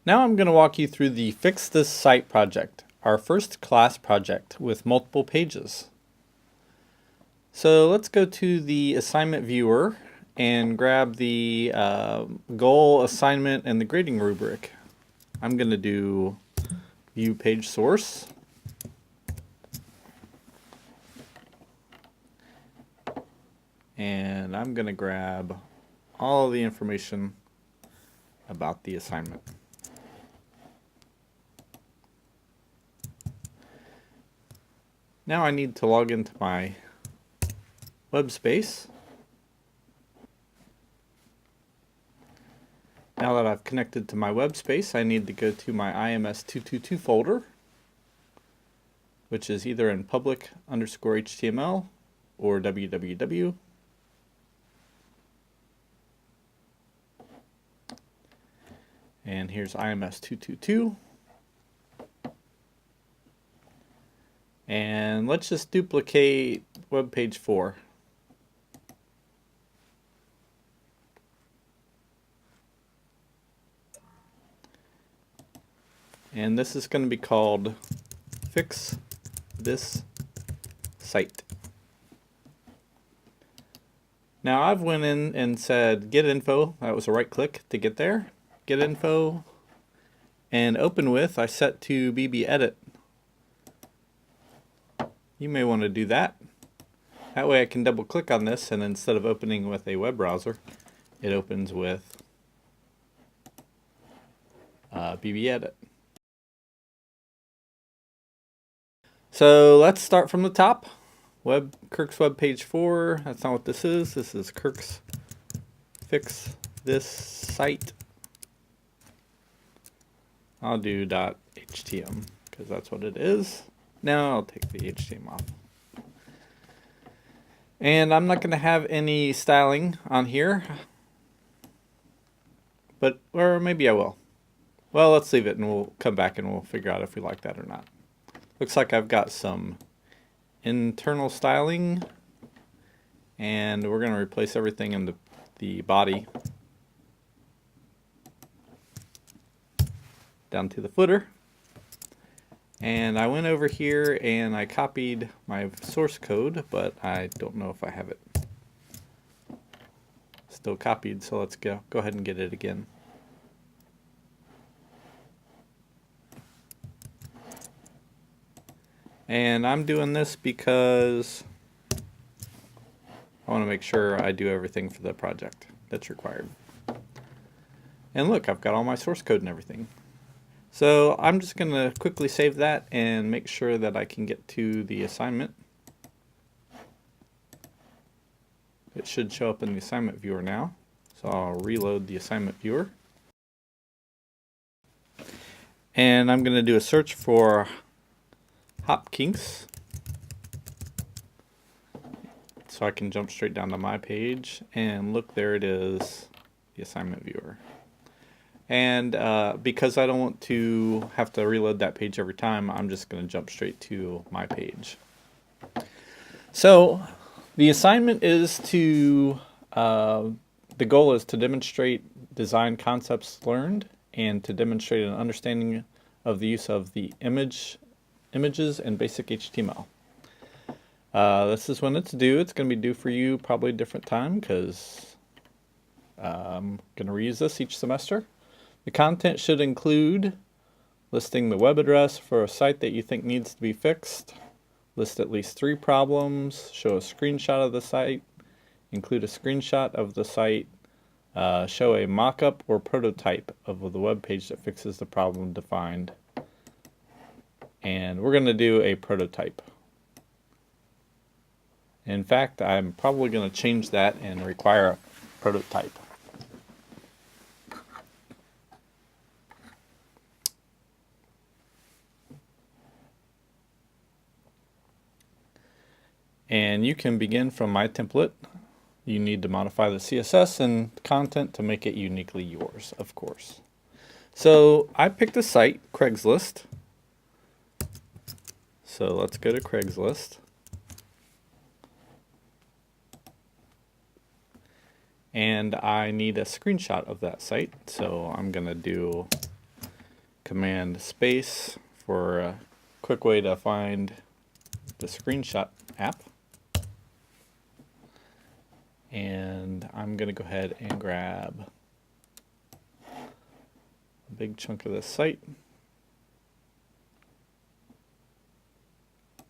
Now I'm going to walk you through the Fix This Site project, our first class project with multiple pages. So let's go to the assignment viewer and grab the goal, assignment, and the grading rubric. I'm going to do view page source. And I'm going to grab all of the information about the assignment. Now I need to log into my web space. Now that I've connected to my web space, I need to go to my IMS222 folder, which is either in public_HTML or www. And here's IMS222. And let's just duplicate web page 4. And this is going to be called Fix This Site. Now I've went in and said get info. That was a right click to get there. Get info and open with I set to BB edit. You may want to do that. That way I can double click on this, and instead of opening with a web browser, it opens with BB edit. So let's start from the top. Kirk's web page 4. That's not what this is. This is Kirk's Fix This Site. I'll do .htm because that's what it is. Now I'll take the HTML off. And I'm not going to have any styling on here. Or maybe I will. Well, let's leave it and we'll come back and we'll figure out if we like that or not. Looks like I've got some internal styling. And we're going to replace everything in the body down to the footer. And I went over here and I copied my source code, but I don't know if I have it still copied, so let's go ahead and get it again. And I'm doing this because I want to make sure I do everything for the project that's required. And look, I've got all my source code and everything. So I'm just going to quickly save that and make sure that I can get to the assignment. It should show up in the assignment viewer now. So I'll reload the assignment viewer. And I'm going to do a search for Hopkins, so I can jump straight down to my page. And look, there it is, the assignment viewer. And because I don't want to have to reload that page every time, I'm just going to jump straight to my page. So the assignment is to, the goal is to demonstrate design concepts learned and to demonstrate an understanding of the use of the images and basic HTML. This is when it's due. It's going to be due for you probably a different time because I'm going to reuse this each semester. The content should include listing the web address for a site that you think needs to be fixed, list at least 3 problems, show a screenshot of the site, include a screenshot of the site, show a mock-up or prototype of the web page that fixes the problem defined. And we're going to do a prototype. In fact, I'm probably going to change that and require a prototype. And you can begin from my template. You need to modify the CSS and content to make it uniquely yours, of course. So I picked a site, Craigslist. So let's go to Craigslist. And I need a screenshot of that site. So I'm going to do Command space for a quick way to find the screenshot app. And I'm going to go ahead and grab a big chunk of this site.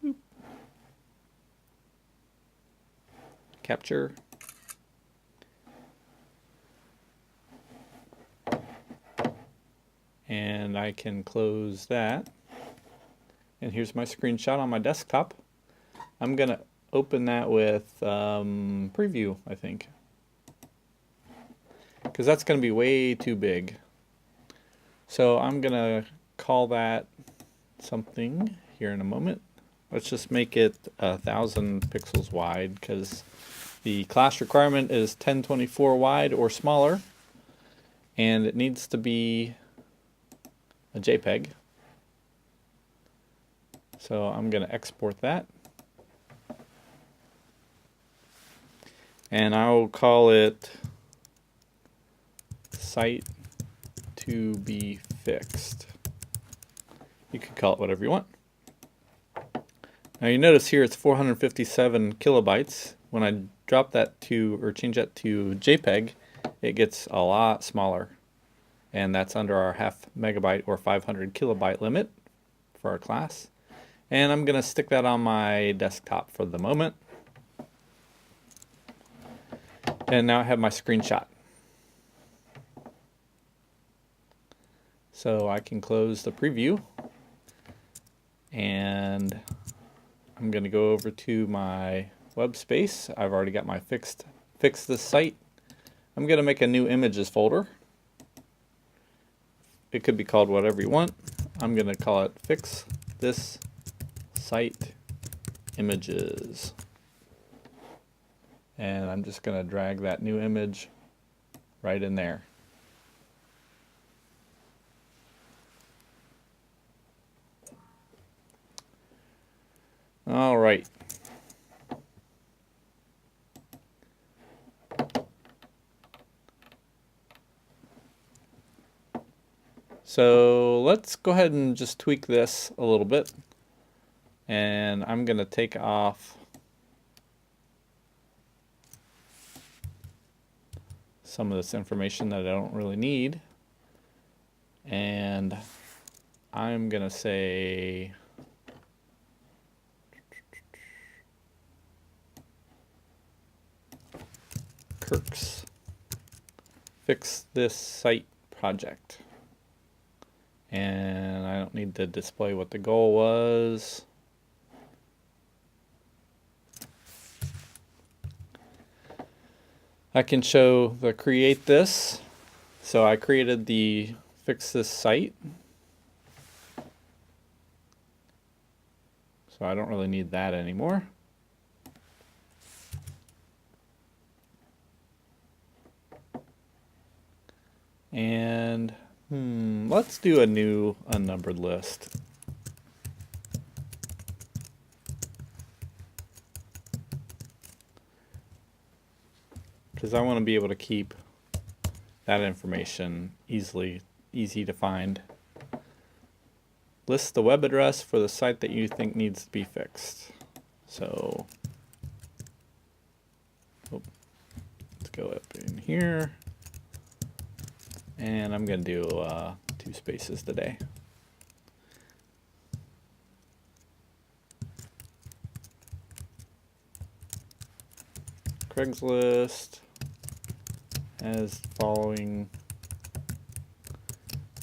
Boop. Capture. And I can close that. And here's my screenshot on my desktop. I'm going to open that with preview, I think, because that's going to be way too big. So I'm going to call that something here in a moment. Let's just make it 1,000 pixels wide, because the class requirement is 1024 wide or smaller, and it needs to be a JPEG. So I'm going to export that. And I'll call it site to be fixed. You can call it whatever you want. Now you notice here it's 457 kilobytes. When I drop that to, or change that to JPEG, it gets a lot smaller. And that's under our 0.5 megabyte or 500 kilobyte limit for our class. And I'm going to stick that on my desktop for the moment. And now I have my screenshot. So I can close the preview. And I'm going to go over to my web space. I've already got my Fix This Site. I'm going to make a new images folder. It could be called whatever you want. I'm going to call it Fix This Site Images. And I'm just going to drag that new image right in there. All right. So let's go ahead and just tweak this a little bit. And I'm going to take off some of this information that I don't really need. And I'm going to say Kirk's Fix This Site project. And I don't need to display what the goal was. I can show the create this. So I created the Fix This Site. So I don't really need that anymore. And let's do a new unnumbered list. Because I want to be able to keep that information easy to find. List the web address for the site that you think needs to be fixed. So let's go up in here. And I'm going to do 2 spaces today. Craigslist has following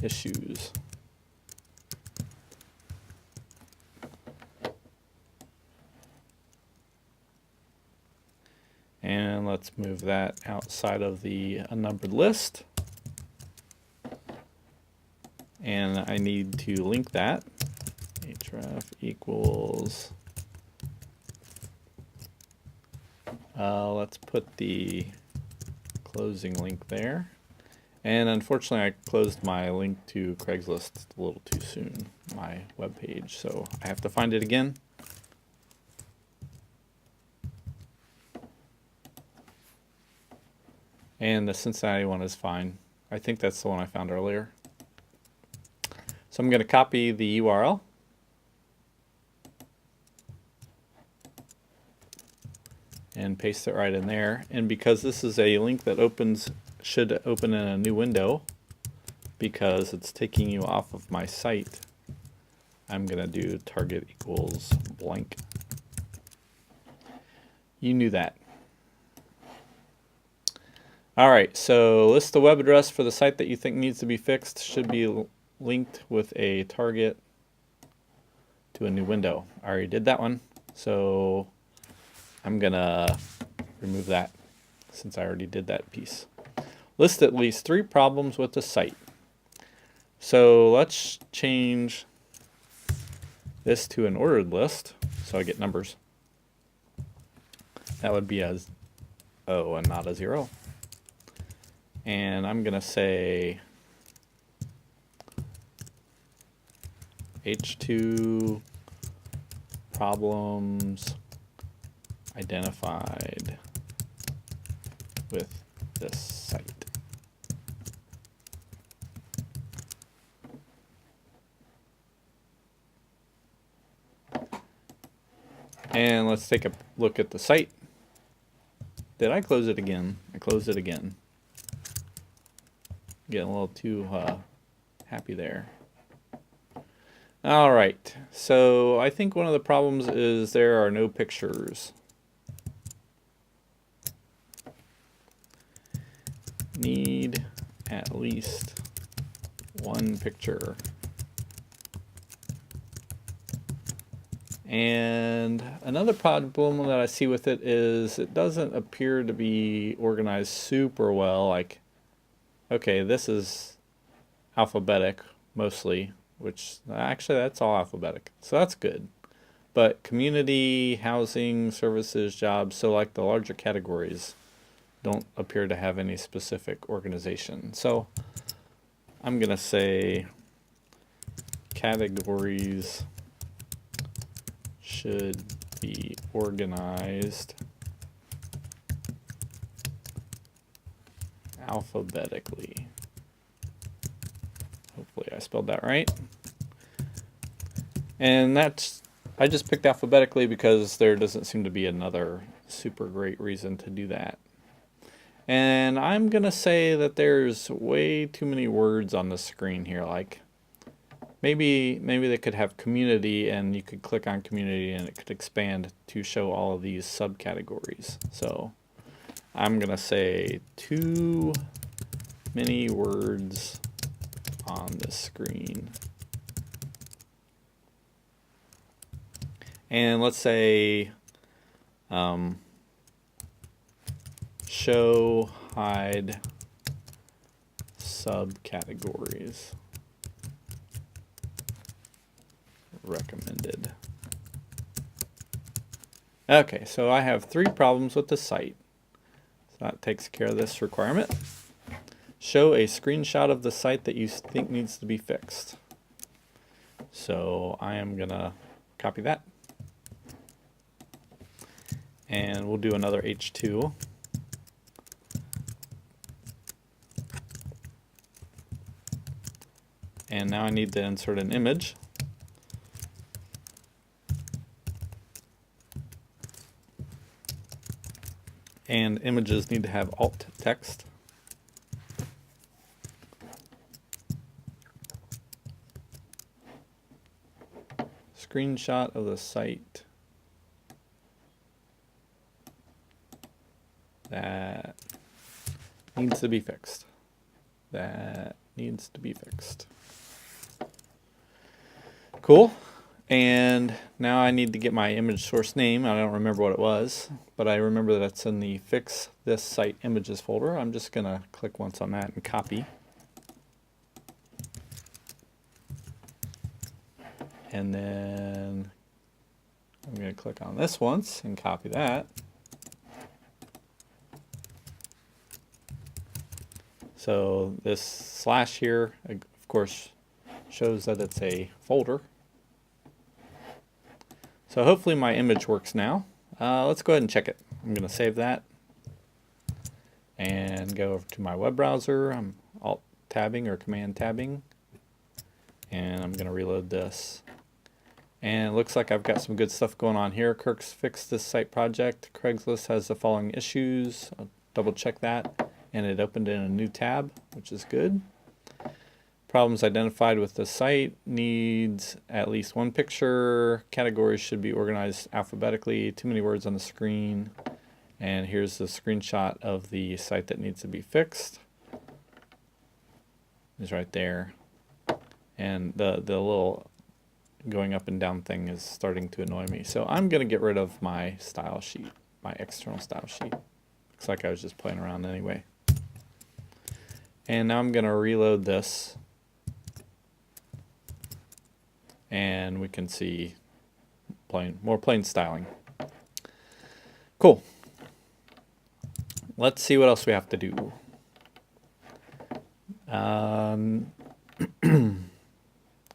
issues. And let's move that outside of the unnumbered list. And I need to link that. href equals, let's put the closing link there. And unfortunately I closed my link to Craigslist a little too soon, my web page, so I have to find it again. And the Cincinnati one is fine. I think that's the one I found earlier. So I'm going to copy the URL. And paste it right in there. And because this is a link that should open in a new window, because it's taking you off of my site, I'm going to do target equals blank. You knew that. All right, so list the web address for the site that you think needs to be fixed. Should be linked with a target to a new window. I already did that one, so I'm gonna remove that since I already did that piece. List at least 3 problems with the site. So let's change this to an ordered list so I get numbers. That would be a O and not a 0. And I'm gonna say H2 problems identified with this site. And let's take a look at the site. Did I close it again? I closed it again. Getting a little too happy there. All right, so I think one of the problems is there are no pictures. Need at least 1 picture. And another problem that I see with it is it doesn't appear to be organized super well. Like, okay, this is alphabetic mostly, which actually that's all alphabetic, so that's good. But community, housing, services, jobs, so like the larger categories don't appear to have any specific organization. So I'm gonna say categories should be organized alphabetically. Hopefully I spelled that right. And that's, I just picked alphabetically because there doesn't seem to be another super great reason to do that. And I'm gonna say that there's way too many words on the screen here. Like maybe they could have community and you could click on community and it could expand to show all of these subcategories. So I'm gonna say too many words on the screen. And let's say show hide subcategories recommended. Okay, so I have 3 problems with the site. So that takes care of this requirement. Show a screenshot of the site that you think needs to be fixed. So I am gonna copy that. And we'll do another H2. And now I need to insert an image. And images need to have alt text. Screenshot of the site that needs to be fixed. That needs to be fixed. Cool. And now I need to get my image source name. I don't remember what it was, but I remember that it's in the Fix This Site Images folder. I'm just gonna click once on that and copy. And then I'm gonna click on this once and copy that. So this slash here, of course, shows that it's a folder. So hopefully my image works now. Let's go ahead and check it. I'm going to save that and go over to my web browser. I'm alt tabbing or command tabbing. And I'm going to reload this. And it looks like I've got some good stuff going on here. Kirk's Fix This Site project. Craigslist has the following issues. I'll double check that. And it opened in a new tab, which is good. Problems identified with the site. Needs at least one picture. Categories should be organized alphabetically. Too many words on the screen. And here's the screenshot of the site that needs to be fixed. It's right there. And the little going up and down thing is starting to annoy me. So I'm going to get rid of my style sheet, my external style sheet. Looks like I was just playing around anyway. And now I'm going to reload this. And we can see more plain styling. Cool. Let's see what else we have to do.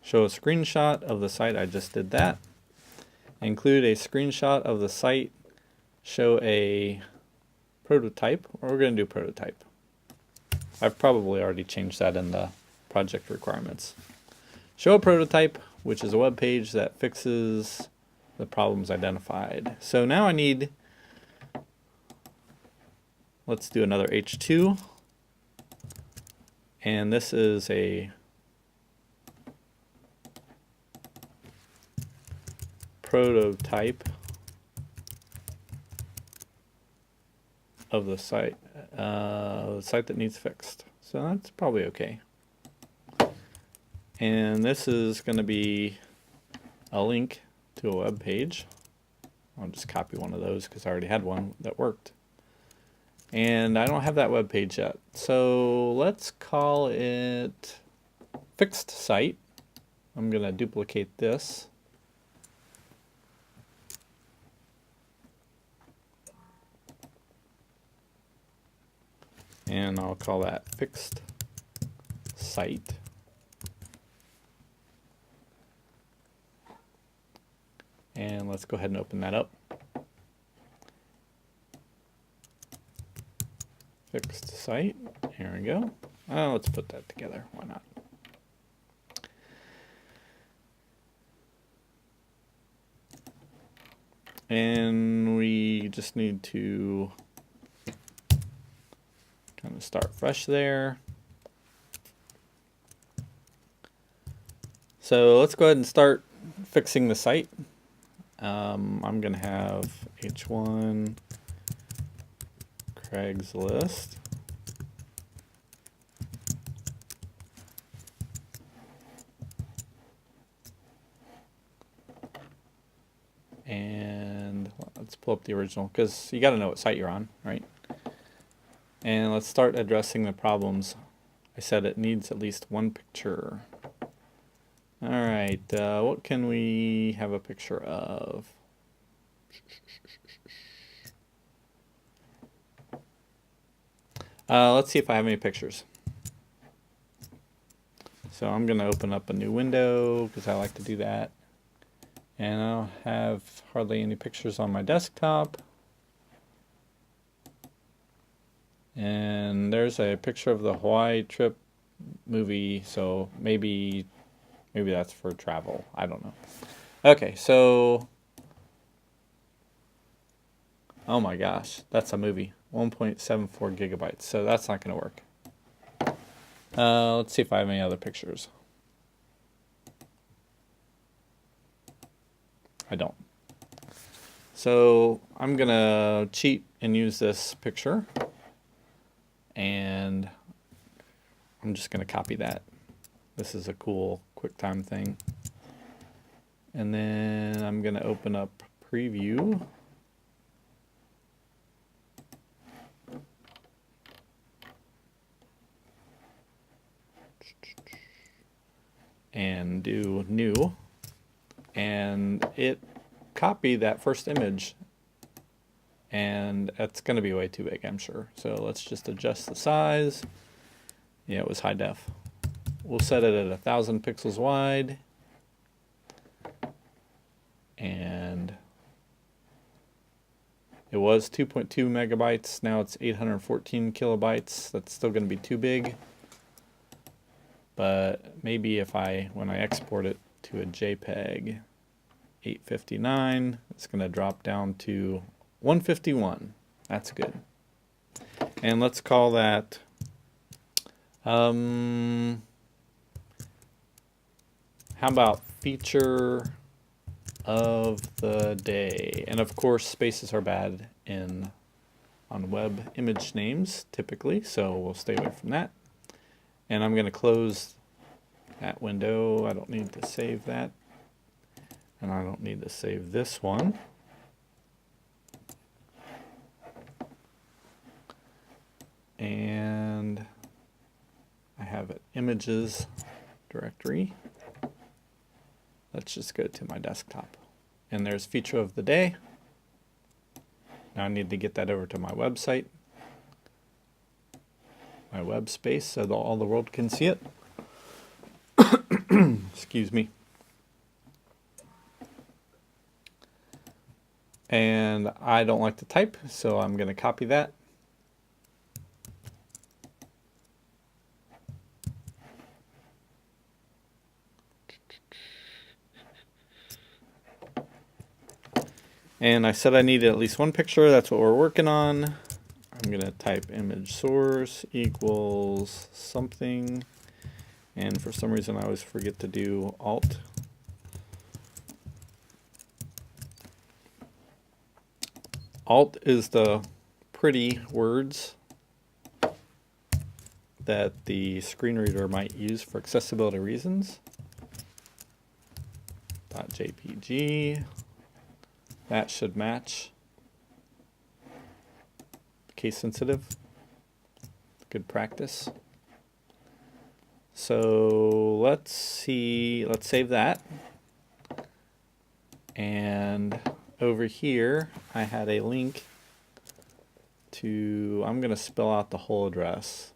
Show a screenshot of the site. I just did that. Include a screenshot of the site. Show a prototype. We're going to do prototype. I've probably already changed that in the project requirements. Show a prototype, which is a web page that fixes the problems identified. So now I need, let's do another H2. And this is a prototype of the site that needs fixed. So that's probably okay. And this is going to be a link to a web page. I'll just copy one of those because I already had one that worked. And I don't have that web page yet. So let's call it Fixed Site. I'm going to duplicate this. And I'll call that Fixed Site. And let's go ahead and open that up. Fixed Site. Here we go. Let's put that together. Why not? And we just need to kind of start fresh there. So let's go ahead and start fixing the site. I'm going to have H1 Craigslist. And let's pull up the original because you got to know what site you're on, right? And let's start addressing the problems. I said it needs at least one picture. All right, what can we have a picture of? Let's see if I have any pictures. So I'm going to open up a new window because I like to do that. And I don't have hardly any pictures on my desktop. And there's a picture of the Hawaii trip movie, so maybe that's for travel. I don't know. Okay, so oh my gosh, that's a movie. 1.74 gigabytes. So that's not going to work. Let's see if I have any other pictures. I don't. So I'm going to cheat and use this picture. And I'm just going to copy that. This is a cool QuickTime thing. And then I'm going to open up Preview. And do New. And it copied that first image. And that's going to be way too big, I'm sure. So let's just adjust the size. Yeah, it was high def. We'll set it at 1,000 pixels wide. And it was 2.2 megabytes. Now it's 814 kilobytes. That's still going to be too big. but maybe if when I export it to a JPEG 859, it's going to drop down to 151. That's good. And let's call that how about feature of the day? And of course, spaces are bad on web image names typically, so we'll stay away from that. And I'm going to close that window. I don't need to save that. And I don't need to save this one. And I have an images directory. Let's just go to my desktop. And there's feature of the day. Now I need to get that over to my website, my web space, so that all the world can see it. Excuse me. And I don't like to type, so I'm going to copy that. And I said I needed at least one picture. That's what we're working on. I'm going to type image source equals something. And for some reason, I always forget to do Alt. Alt is the pretty words that the screen reader might use for accessibility reasons. .jpg. That should match. Case sensitive. Good practice. So let's see, let's save that. And over here, I had a link to, I'm going to spell out the whole address.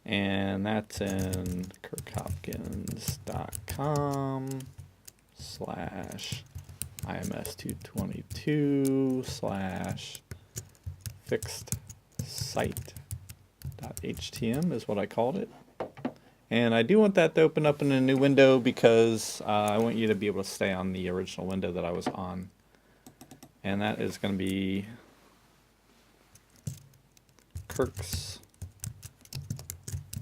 And that's in kirkHopkins.com/IMS222 FixThisSite.htm is what I called it. And I do want that to open up in a new window because I want you to be able to stay on the original window that I was on. And that is going to be Kirk's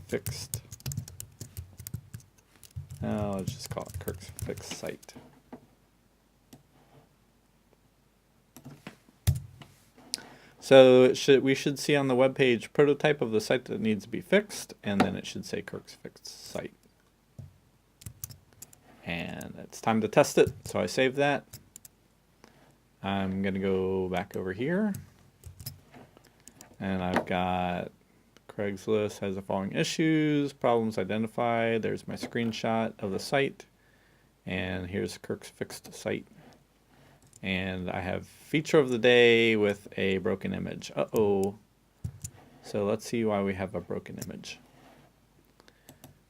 Fixed. Let's just call it Kirk's Fixed Site. So we should see on the web page prototype of the site that needs to be fixed, and then it should say Kirk's Fixed Site. And it's time to test it, so I saved that. I'm going to go back over here, and I've got Craigslist has the following issues, problems identified. There's my screenshot of the site, and here's Kirk's Fixed Site. And I have feature of the day with a broken image. Uh-oh. So let's see why we have a broken image.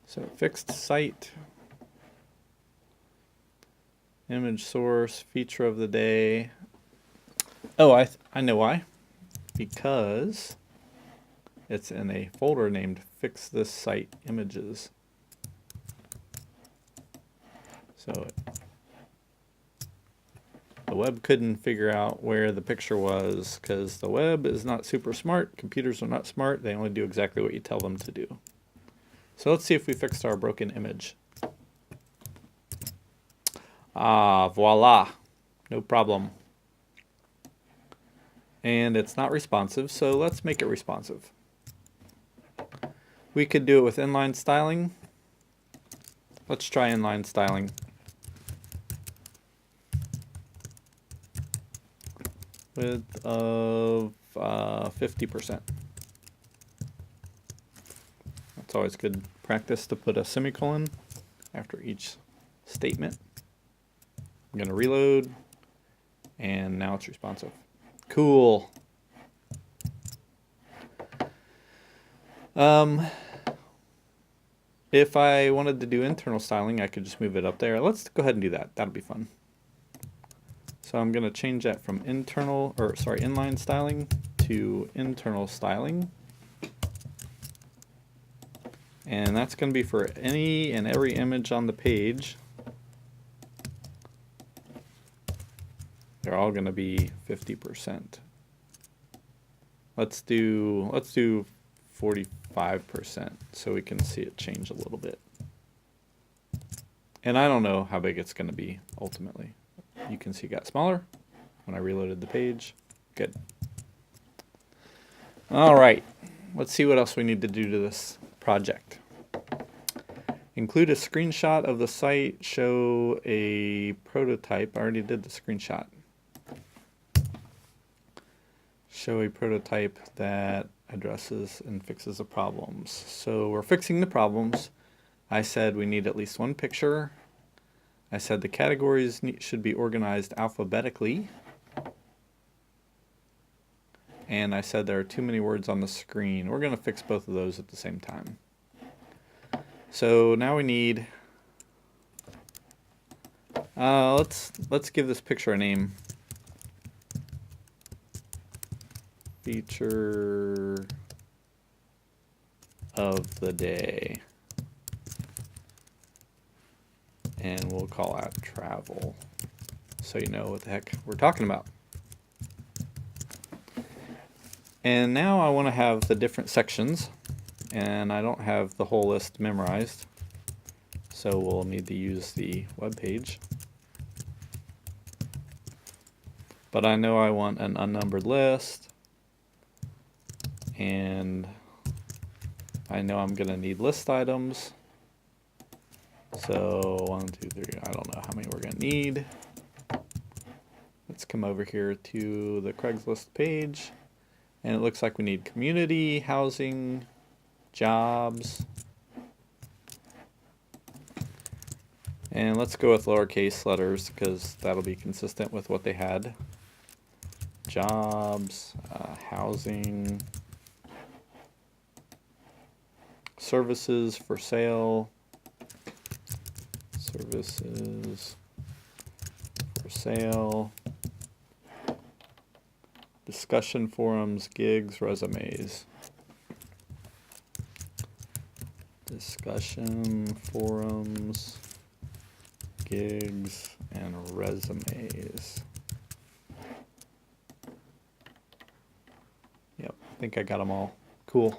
So fixed site, image source, feature of the day. Oh, I know why. Because it's in a folder named Fix This Site Images. So the web couldn't figure out where the picture was because the web is not super smart. Computers are not smart. They only do exactly what you tell them to do. So let's see if we fixed our broken image. Ah, voila. No problem. And it's not responsive, so let's make it responsive. We could do it with inline styling. Let's try inline styling. Width of 50%. That's always good practice to put a semicolon after each statement. I'm going to reload, and now it's responsive. Cool. If I wanted to do internal styling, I could just move it up there. Let's go ahead and do that. That'll be fun. So I'm going to change that from inline styling to internal styling. And that's going to be for any and every image on the page. They're all going to be 50%. Let's do 45% so we can see it change a little bit. And I don't know how big it's going to be ultimately. You can see it got smaller when I reloaded the page. Good. All right, let's see what else we need to do to this project. Include a screenshot of the site, show a prototype. I already did the screenshot. Show a prototype that addresses and fixes the problems. So we're fixing the problems. I said we need at least one picture. I said the categories should be organized alphabetically. And I said there are too many words on the screen. We're going to fix both of those at the same time. So now we need, let's give this picture a name. Feature of the day. And we'll call that travel, so you know what the heck we're talking about. And now I want to have the different sections, and I don't have the whole list memorized, so we'll need to use the web page. But I know I want an unnumbered list, and I know I'm going to need list items. So 1, 2, 3, I don't know how many we're going to need. Let's come over here to the Craigslist page. And it looks like we need community, housing, jobs. And let's go with lowercase letters because that'll be consistent with what they had. Jobs, housing, services for sale. Services for sale, discussion forums, gigs, resumes. Discussion forums, gigs, and resumes. Yep, I think I got them all. Cool.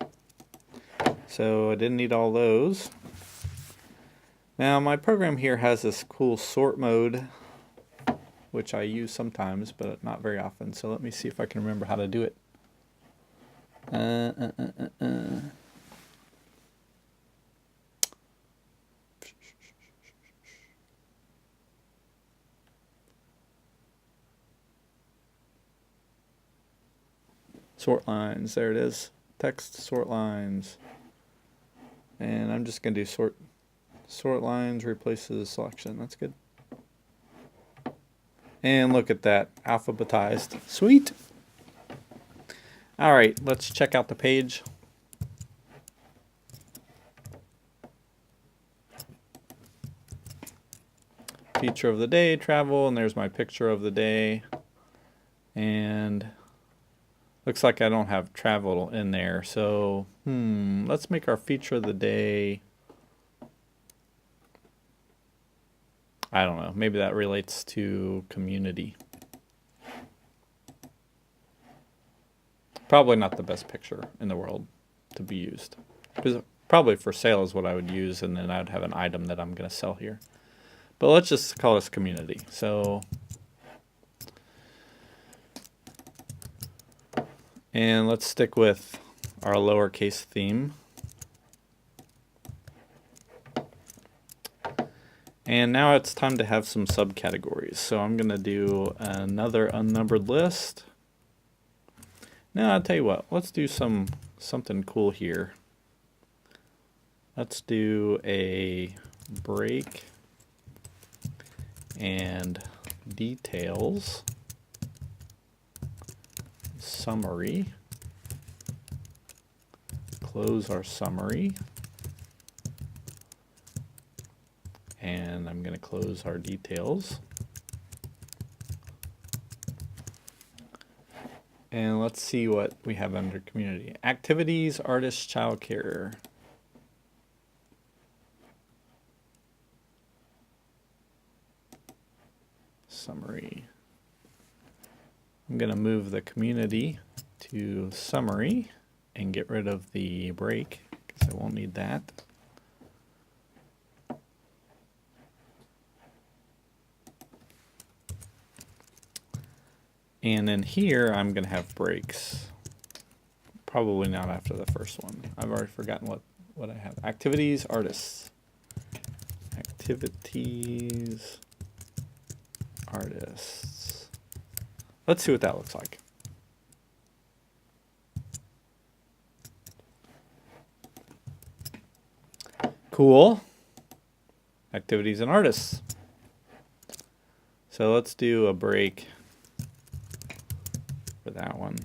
So I didn't need all those. Now my program here has this cool sort mode, which I use sometimes, but not very often. So let me see if I can remember how to do it. Sort lines, there it is. Text sort lines. And I'm just going to do sort lines replaces selection. That's good. And look at that, alphabetized. Sweet. All right, let's check out the page. Feature of the day, travel, and there's my picture of the day. And looks like I don't have travel in there. So, let's make our feature of the day. I don't know, maybe that relates to community. Probably not the best picture in the world to be used. Because probably for sale is what I would use, and then I would have an item that I'm going to sell here. But let's just call this community. So, and let's stick with our lowercase theme. And now it's time to have some subcategories. So I'm going to do another unnumbered list. Now I'll tell you what, let's do something cool here. Let's do a break and details summary. Close our summary. And I'm going to close our details. And let's see what we have under community. Activities, artists, childcare. summary. I'm going to move the community to summary and get rid of the break because I won't need that. And then here I'm going to have breaks. Probably not after the first one. I've already forgotten what I have. Activities, artists. Activities, artists. Let's see what that looks like. Cool. Activities and artists. So let's do a break for that one.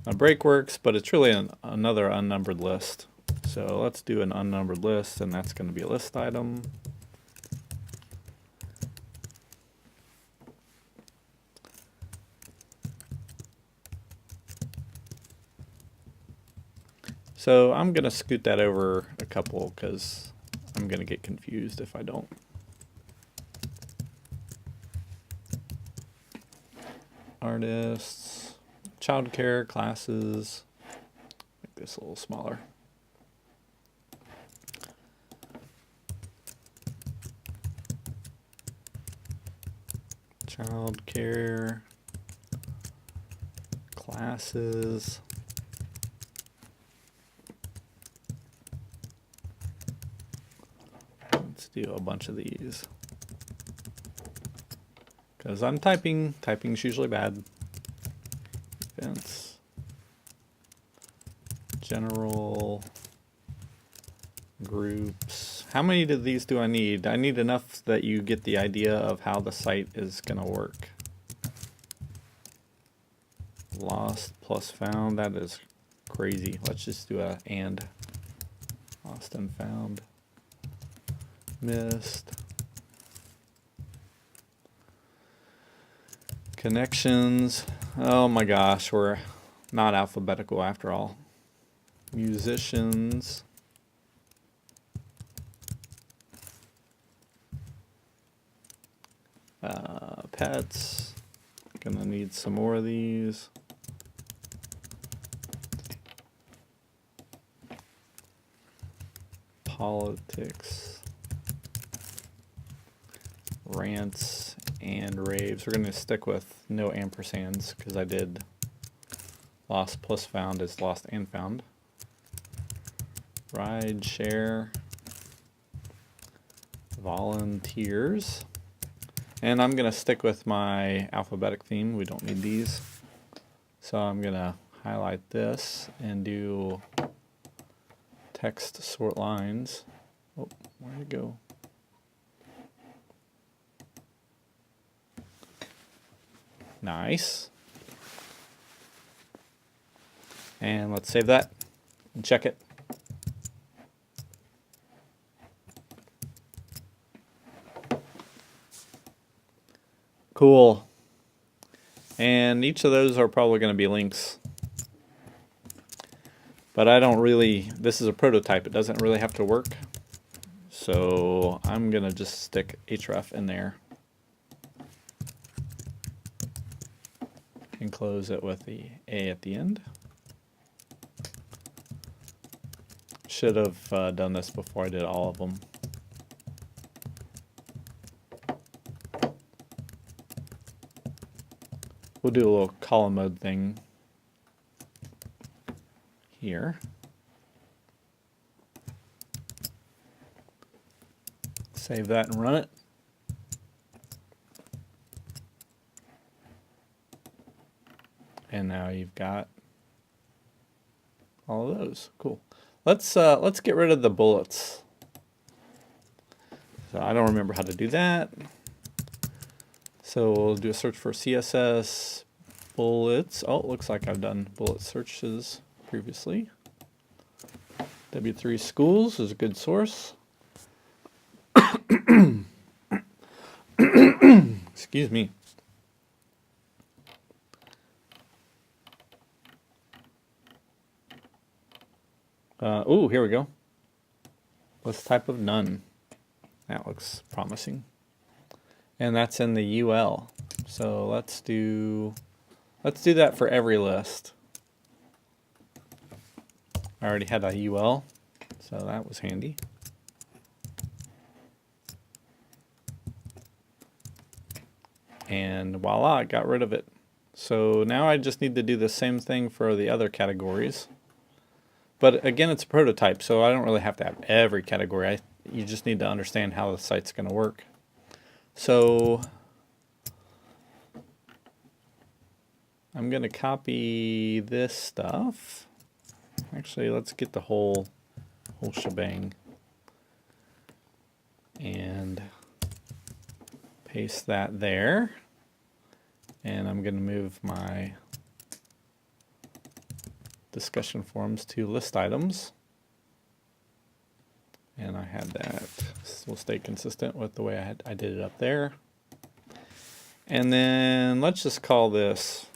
A break works, but it's really another unnumbered list. So let's do an unnumbered list, and that's going to be a list item. So I'm going to scoot that over a couple because I'm going to get confused if I don't. Artists, childcare, classes. Make this a little smaller. Childcare, classes. Let's do a bunch of these. Because I'm typing. Typing's usually bad. Events. General. Groups. How many of these do I need? I need enough that you get the idea of how the site is going to work. Lost plus found. That is crazy. Let's just do a and. Lost and found. Missed. Connections. Oh my gosh, we're not alphabetical after all. Musicians. Pets. Gonna need some more of these. Politics. Rants and raves. We're going to stick with no ampersands because I did lost plus found is lost and found. Ride share. Volunteers. And I'm going to stick with my alphabetic theme. We don't need these. So I'm going to highlight this and do text sort lines. Oh, where'd it go? Nice. And let's save that and check it. Cool. And each of those are probably going to be links. But I don't really, this is a prototype. It doesn't really have to work. So I'm going to just stick href in there. And close it with the A at the end. Should have done this before I did all of them. We'll do a little column mode thing here. Save that and run it. And now you've got all of those. Cool. Let's get rid of the bullets. So I don't remember how to do that. So we'll do a search for CSS bullets. Oh, it looks like I've done bullet searches previously. W3 Schools is a good source. Excuse me. Oh, here we go. Let's type of none. That looks promising. And that's in the UL. So let's do that for every list. I already had a UL, so that was handy. And voila, I got rid of it. So now I just need to do the same thing for the other categories. But again, it's a prototype, so I don't really have to have every category. You just need to understand how the site's going to work. So I'm going to copy this stuff. Actually, let's get the whole shebang and paste that there. And I'm going to move my discussion forums to list items. And I had that. This will stay consistent with the way I did it up there. And then let's just call this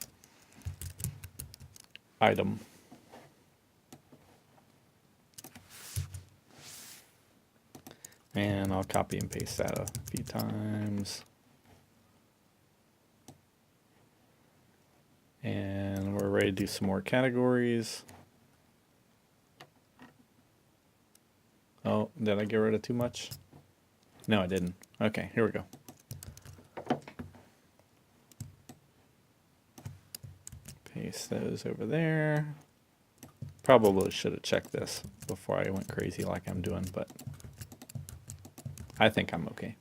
item. And I'll copy and paste that a few times. And we're ready to do some more categories. Oh, did I get rid of too much? No, I didn't. Okay, here we go. Paste those over there. Probably should have checked this before I went crazy like I'm doing, but I think I'm okay.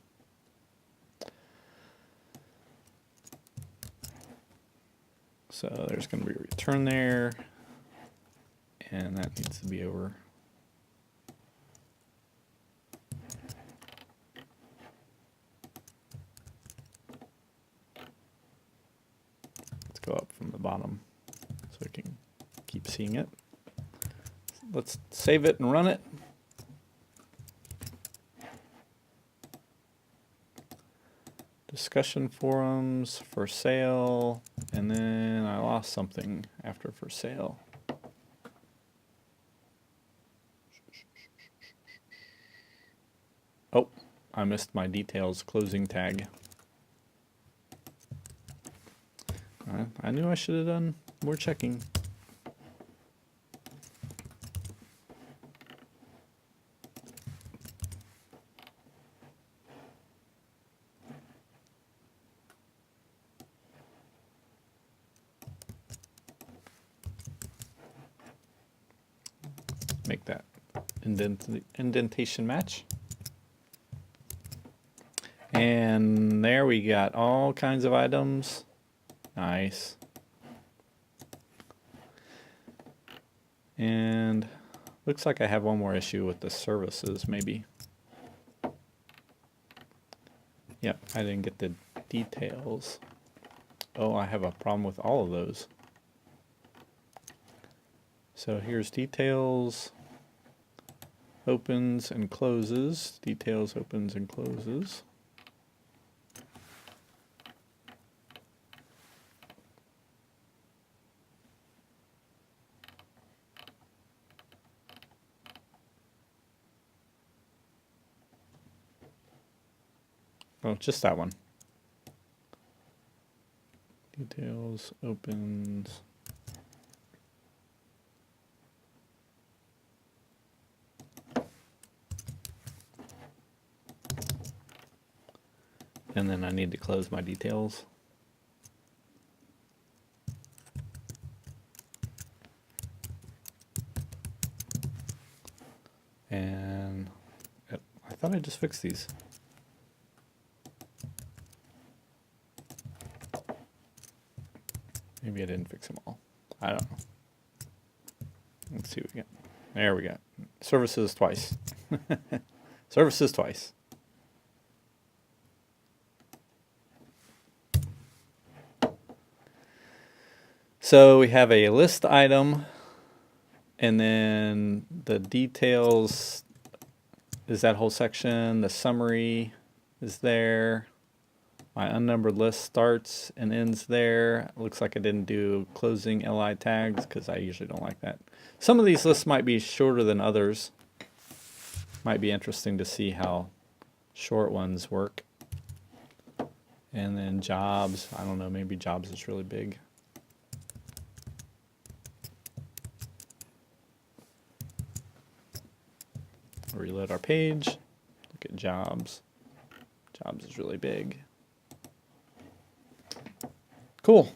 So there's going to be a return there, and that needs to be over. Let's go up from the bottom so we can keep seeing it. Let's save it and run it. Discussion forums, for sale, and then I lost something after for sale. Oh, I missed my details closing tag. I knew I should have done more checking. Make that indentation match. And there we got all kinds of items. Nice. And looks like I have one more issue with the services, maybe. Yep, I didn't get the details. Oh, I have a problem with all of those. So here's details, opens and closes, details, opens and closes. Oh, just that one. Details, opens. And then I need to close my details. And I thought I just fixed these. Maybe I didn't fix them all. I don't know. Let's see what we got. There we go. Services twice. Services twice. So we have a list item, and then the details is that whole section. The summary is there. My unnumbered list starts and ends there. It looks like I didn't do closing li tags because I usually don't like that. Some of these lists might be shorter than others. Might be interesting to see how short ones work. And then jobs, I don't know, maybe jobs is really big. Reload our page, look at jobs. Jobs is really big. Cool.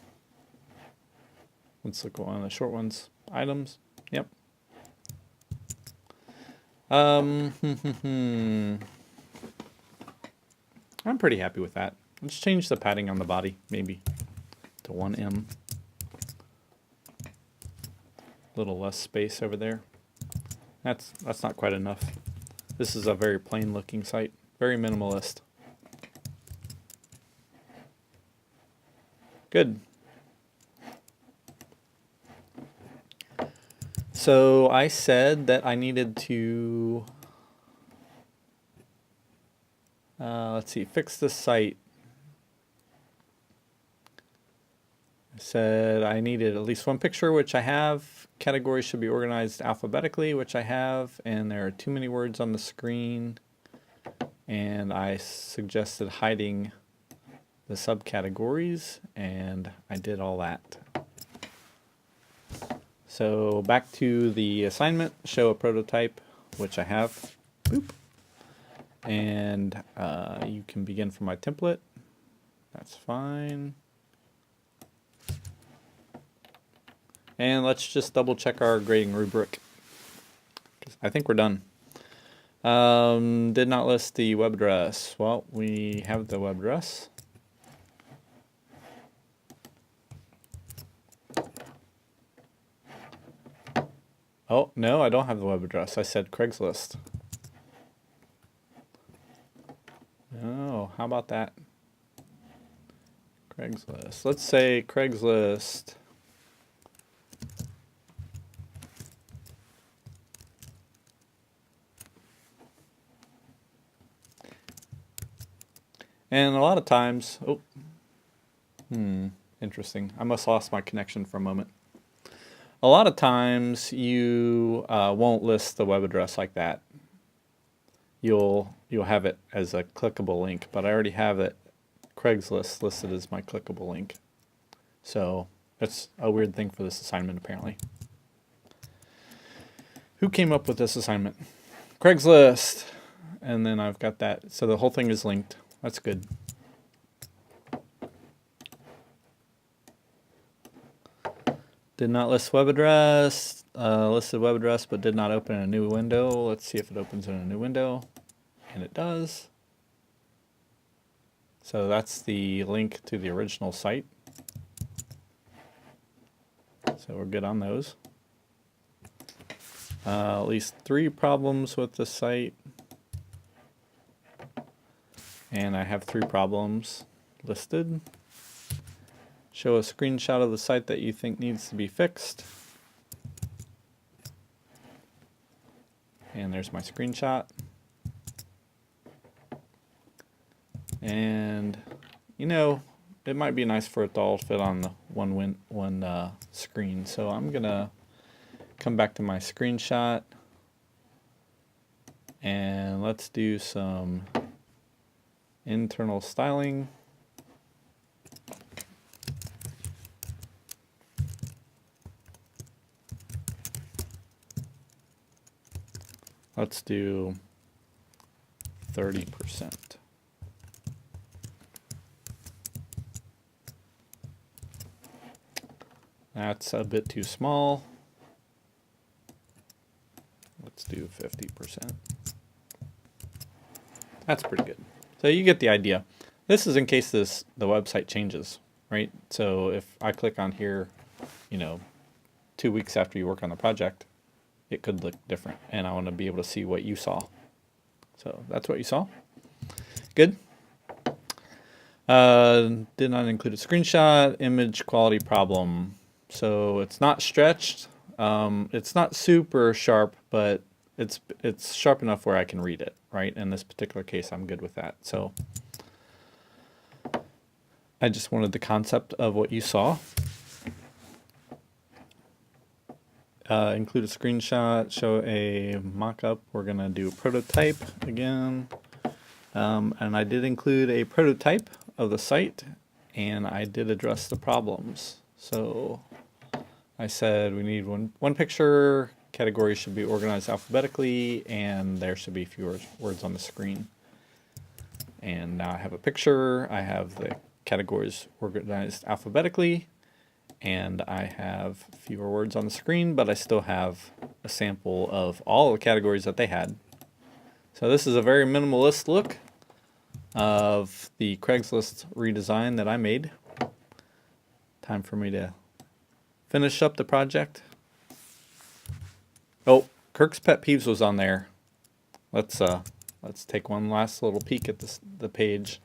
Let's look at one of the short ones. Items, yep. I'm pretty happy with that. Let's change the padding on the body, maybe, to 1M. A little less space over there. That's not quite enough. This is a very plain looking site, very minimalist. Good. So I said that I needed to, let's see, fix this site. I said I needed at least one picture, which I have. Categories should be organized alphabetically, which I have. And there are too many words on the screen. And I suggested hiding the subcategories, and I did all that. So back to the assignment, show a prototype, which I have. Boop. And you can begin from my template. That's fine. And let's just double check our grading rubric. I think we're done. Did not list the web address. Well, we have the web address. Oh, no, I don't have the web address. I said Craigslist. Oh, how about that? Craigslist. Let's say Craigslist. And a lot of times, interesting. I must have lost my connection for a moment. A lot of times you won't list the web address like that. You'll have it as a clickable link, but I already have it, Craigslist, listed as my clickable link. So that's a weird thing for this assignment apparently. Who came up with this assignment? Craigslist. And then I've got that. So the whole thing is linked. That's good. Did not list web address. Listed web address, but did not open in a new window. Let's see if it opens in a new window. And it does. So that's the link to the original site. So we're good on those. At least 3 problems with the site. And I have 3 problems listed. Show a screenshot of the site that you think needs to be fixed. And there's my screenshot. And, you know, it might be nice for it to all fit on the one screen. So I'm going to come back to my screenshot. And let's do some internal styling. Let's do 30%. That's a bit too small. Let's do 50%. That's pretty good. So you get the idea. This is in case the website changes, right? So if I click on here, you know, 2 weeks after you work on the project, it could look different, and I want to be able to see what you saw. So that's what you saw. Good. Did not include a screenshot. Image quality problem. So it's not stretched. It's not super sharp, but it's sharp enough where I can read it, right? In this particular case, I'm good with that. So I just wanted the concept of what you saw. Include a screenshot, show a mock-up. We're going to do a prototype again. And I did include a prototype of the site, and I did address the problems. So I said we need one picture, categories should be organized alphabetically, and there should be fewer words on the screen. And now I have a picture, I have the categories organized alphabetically, and I have fewer words on the screen, but I still have a sample of all the categories that they had. So this is a very minimalist look of the Craigslist redesign that I made. Time for me to finish up the project. Oh, Kirk's Pet Peeves was on there. Let's take one last little peek at the page.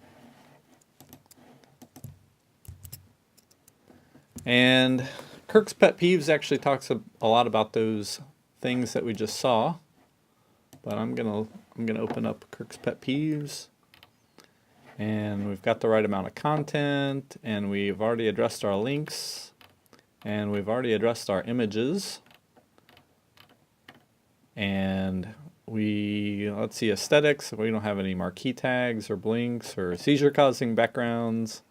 And Kirk's Pet Peeves actually talks a lot about those things that we just saw. But I'm gonna open up Kirk's Pet Peeves, and we've got the right amount of content, and we've already addressed our links, and we've already addressed our images, and let's see, aesthetics. We don't have any marquee tags or blinks or seizure-causing backgrounds.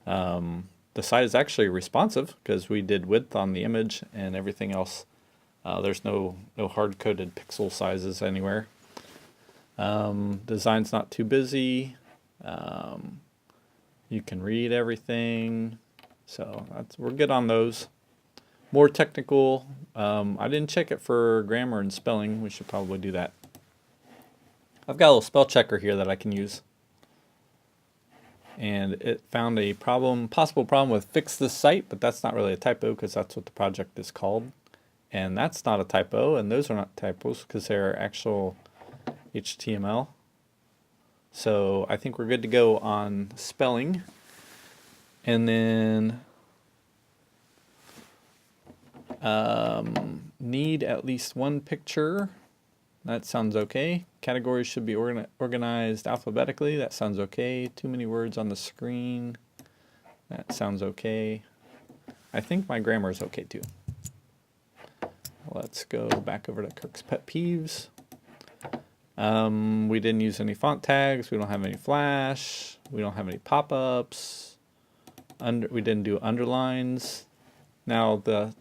The site is actually responsive because we did width on the image and everything else. There's no hard-coded pixel sizes anywhere. Design's not too busy. You can read everything. So we're good on those. More technical. I didn't check it for grammar and spelling. We should probably do that. I've got a little spell checker here that I can use. And it found a possible problem with Fix This Site, but that's not really a typo because that's what the project is called. And that's not a typo, and those are not typos because they're actual HTML. So I think we're good to go on spelling. And then need at least one picture. That sounds okay. Categories should be organized alphabetically. That sounds okay. Too many words on the screen. That sounds okay. I think my grammar is okay too. Let's go back over to Kirk's Pet Peeves. We didn't use any font tags. We don't have any flash. We don't have any pop-ups. We didn't do underlines. Now the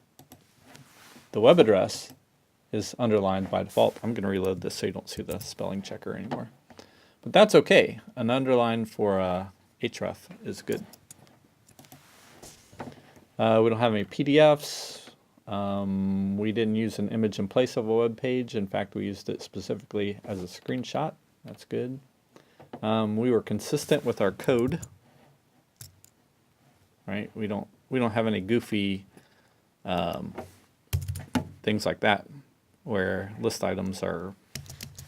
web address is underlined by default. I'm going to reload this so you don't see the spelling checker anymore. But that's okay. An underline for href is good. We don't have any PDFs. We didn't use an image in place of a web page. In fact, we used it specifically as a screenshot. That's good. We were consistent with our code. Right? We don't have any goofy things like that where list items are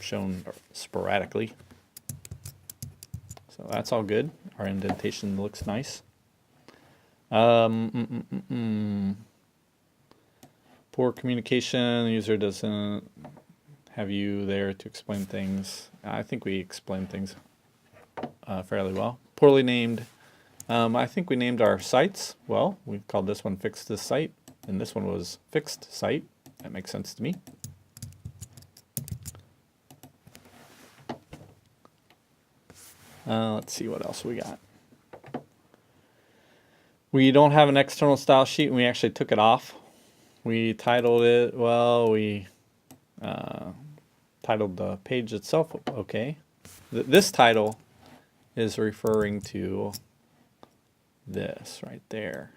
shown sporadically. So that's all good. Our indentation looks nice. Poor communication. The user doesn't have you there to explain things. I think we explained things fairly well. Poorly named. I think we named our sites well. We called this one Fix This Site, and this one was Fixed Site. That makes sense to me. Let's see what else we got. We don't have an external style sheet, and we actually took it off. We titled it, well, we titled the page itself okay. This title is referring to this right there.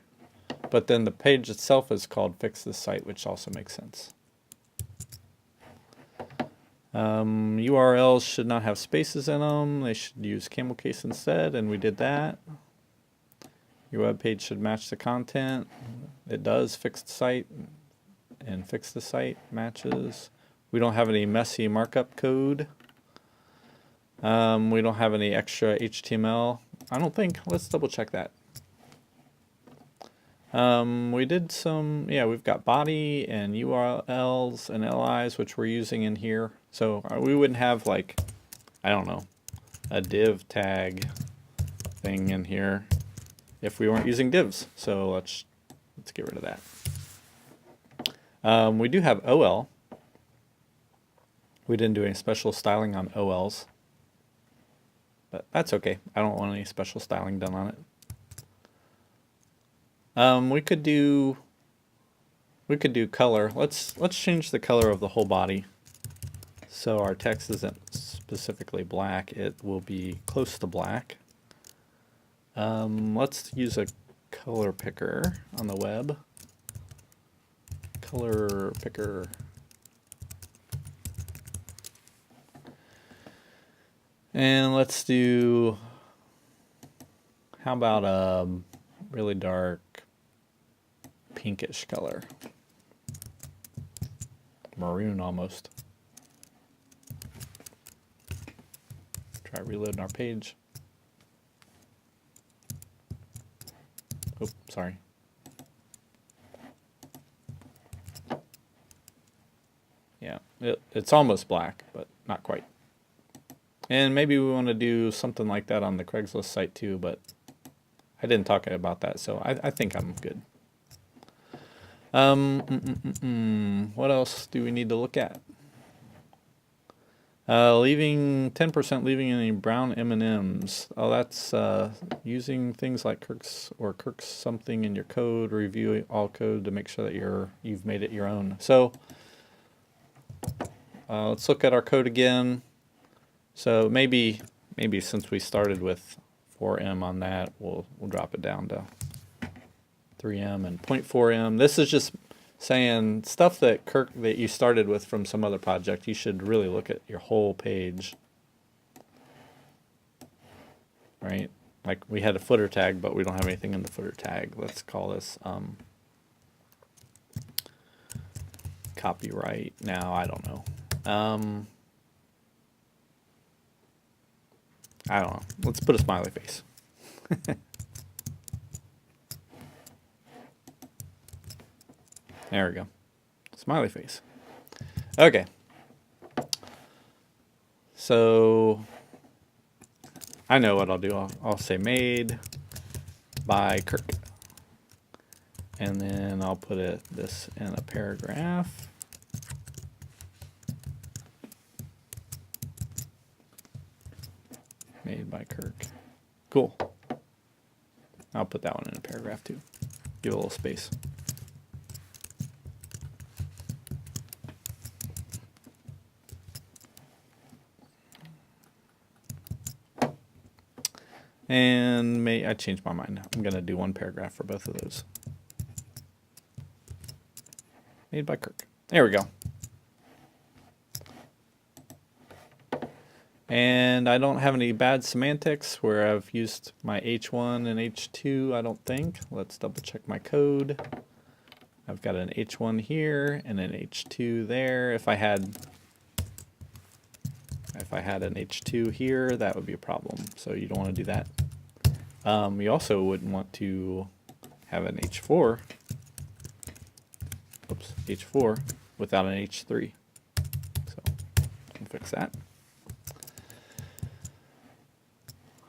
But then the page itself is called Fix This Site, which also makes sense. URLs should not have spaces in them. They should use camel case instead, and we did that. Your web page should match the content. It does. Fixed site and Fix the Site matches. We don't have any messy markup code. We don't have any extra HTML. I don't think. Let's double check that. We did some, yeah, we've got body and URLs and LIs, which we're using in here. So we wouldn't have, like, I don't know, a div tag thing in here if we weren't using divs. So let's get rid of that. We do have OL. We didn't do any special styling on OLs. but that's okay. I don't want any special styling done on it. We could do color. Let's change the color of the whole body. So our text isn't specifically black, it will be close to black. Let's use a color picker on the web. Color picker. And let's do, how about a really dark pinkish color? Maroon almost. Try reloading our page. Oh, sorry. Yeah, it's almost black, but not quite. And maybe we want to do something like that on the Craigslist site too, but I didn't talk about that, so I think I'm good. What else do we need to look at? Leaving 10%, leaving any brown M&Ms. Oh, that's using things like Kirk's something in your code. Review all code to make sure that you've made it your own. So let's look at our code again. So maybe since we started with 4M on that, we'll drop it down to 3M and 0.4M. This is just saying stuff that you started with from some other project. You should really look at your whole page, right? Like we had a footer tag, but we don't have anything in the footer tag. Let's call this copyright. Now I don't know. I don't know. Let's put a smiley face. There we go. Smiley face. Okay. So I know what I'll do. I'll say made by Kirk. And then I'll put this in a paragraph. Made by Kirk. Cool. I'll put that one in a paragraph too. Give it a little space. And I changed my mind. I'm going to do one paragraph for both of those. Made by Kirk. There we go. And I don't have any bad semantics where I've used my H1 and H2, I don't think. Let's double check my code. I've got an H1 here and an H2 there. If I had an H2 here, that would be a problem. So you don't want to do that. You also wouldn't want to have an H4. Oops, H4 without an H3. So we'll fix that.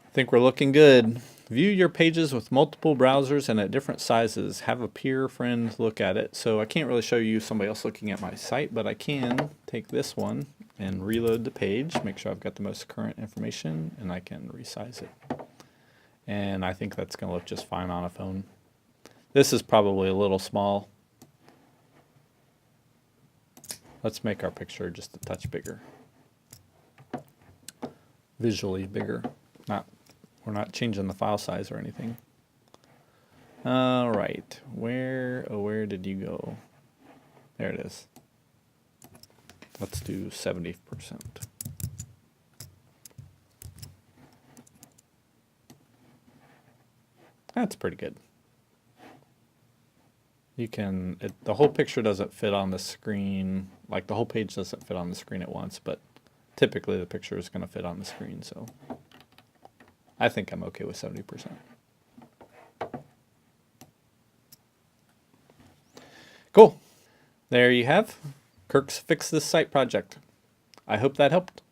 I think we're looking good. View your pages with multiple browsers and at different sizes. Have a peer friend look at it. So I can't really show you somebody else looking at my site, but I can take this one and reload the page, make sure I've got the most current information, and I can resize it. And I think that's going to look just fine on a phone. This is probably a little small. Let's make our picture just a touch bigger. Visually bigger. We're not changing the file size or anything. All right, where did you go? There it is. Let's do 70%. That's pretty good. You can, the whole picture doesn't fit on the screen, like the whole page doesn't fit on the screen at once, but typically the picture is going to fit on the screen, so I think I'm okay with 70%. Cool. There you have Kirk's Fix This Site project. I hope that helped.